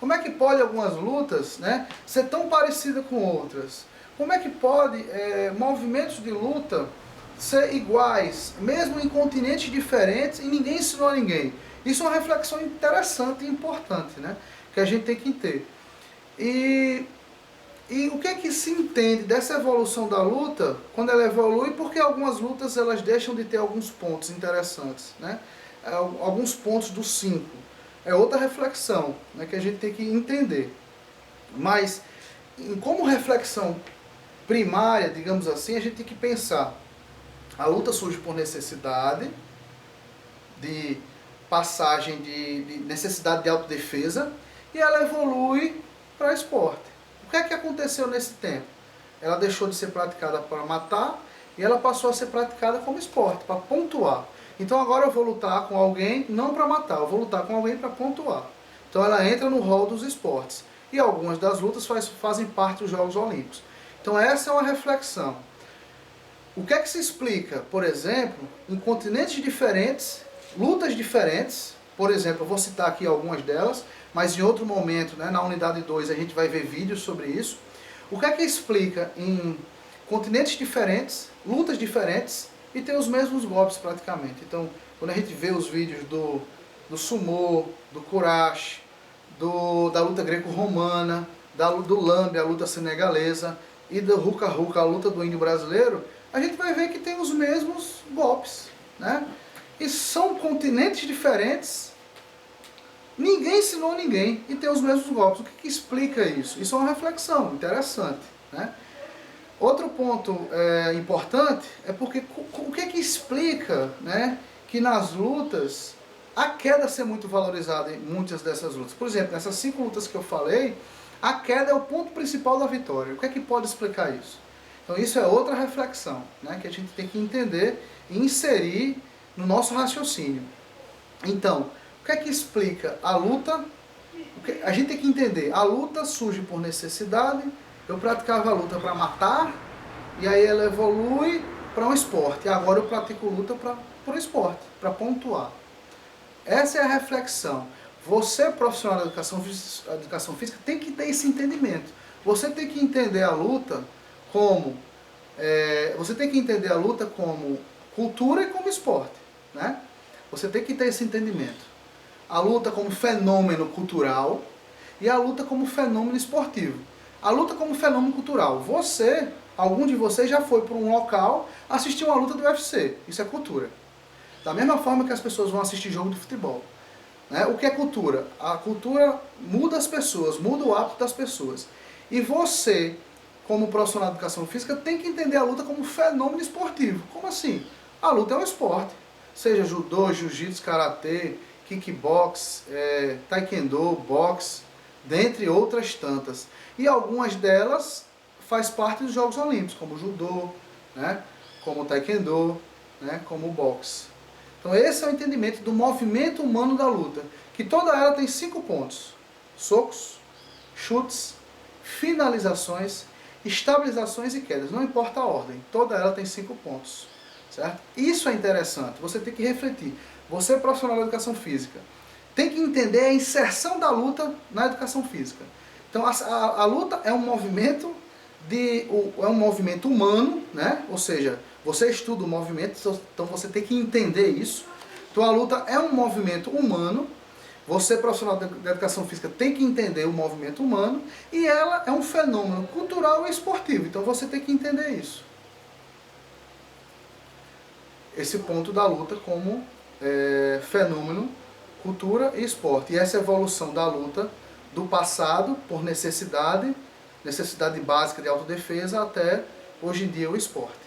Como é que pode algumas lutas, né, ser tão parecidas com outras? Como é que pode movimentos de luta ser iguais, mesmo em continentes diferentes, e ninguém ensinou a ninguém? Isso é uma reflexão interessante e importante, né, que a gente tem que ter. E o que é que se entende dessa evolução da luta, quando ela evolui, porque algumas lutas elas deixam de ter alguns pontos interessantes, né? Alguns pontos dos 5. É outra reflexão, né, que a gente tem que entender. Mas, como reflexão primária, digamos assim, a gente tem que pensar. A luta surge por necessidade, de passagem de necessidade de autodefesa, e ela evolui para esporte. O que é que aconteceu nesse tempo? Ela deixou de ser praticada para matar e ela passou a ser praticada como esporte, para pontuar. Então agora eu vou lutar com alguém não para matar, eu vou lutar com alguém para pontuar. Então ela entra no rol dos esportes. E algumas das lutas fazem parte dos Jogos Olímpicos. Então essa é uma reflexão. O que é que se explica, por exemplo, em continentes diferentes, lutas diferentes? Por exemplo, eu vou citar aqui algumas delas, mas em outro momento, né, na unidade 2, a gente vai ver vídeos sobre isso. O que é que explica em continentes diferentes, lutas diferentes, e tem os mesmos golpes praticamente? Então, quando a gente vê os vídeos do sumô, do kurash, da luta greco-romana, do lambe, a luta senegalesa, e do ruka-ruka, a luta do índio brasileiro, a gente vai ver que tem os mesmos golpes, né? E são continentes diferentes, ninguém ensinou ninguém e tem os mesmos golpes. O que explica isso? Isso é uma reflexão interessante, né? Outro ponto importante é porque o que explica, né, que nas lutas a queda ser muito valorizada em muitas dessas lutas. Por exemplo, nessas 5 lutas que eu falei, a queda é o ponto principal da vitória. O que é que pode explicar isso? Então isso é outra reflexão, né, que a gente tem que entender e inserir no nosso raciocínio. Então, o que é que explica a luta? A gente tem que entender, a luta surge por necessidade. Eu praticava a luta para matar, e aí ela evolui para um esporte. E agora eu pratico luta para um esporte, para pontuar. Essa é a reflexão. Você, profissional da educação física, tem que ter esse entendimento. Você tem que entender a luta como cultura e como esporte, né? Você tem que ter esse entendimento. A luta como fenômeno cultural e a luta como fenômeno esportivo. A luta como fenômeno cultural. Algum de vocês já foi para um local assistir uma luta do UFC. Isso é cultura. Da mesma forma que as pessoas vão assistir jogo de futebol, né? O que é cultura? A cultura muda as pessoas, muda o hábito das pessoas. E você, como profissional de educação física, tem que entender a luta como fenômeno esportivo. Como assim? A luta é um esporte. Seja judô, jiu-jitsu, karatê, kickbox, taekwondo, boxe, dentre outras tantas. E algumas delas faz parte dos Jogos Olímpicos, como o judô, né, como o taekwondo, né, como o boxe. Então esse é o entendimento do movimento humano da luta, que toda ela tem 5 pontos: socos, chutes, finalizações, estabilizações e quedas. Não importa a ordem, toda ela tem 5 pontos. Certo? Isso é interessante, você tem que refletir. Você, profissional da educação física, tem que entender a inserção da luta na educação física. Então a luta é um movimento humano, né? Ou seja, você estuda o movimento, então você tem que entender isso. Então a luta é um movimento humano. Você, profissional da educação física, tem que entender o movimento humano, e ela é um fenômeno cultural e esportivo. Então você tem que entender isso. Esse ponto da luta como fenômeno, cultura e esporte. E essa evolução da luta do passado por necessidade básica de autodefesa, até hoje em dia o esporte.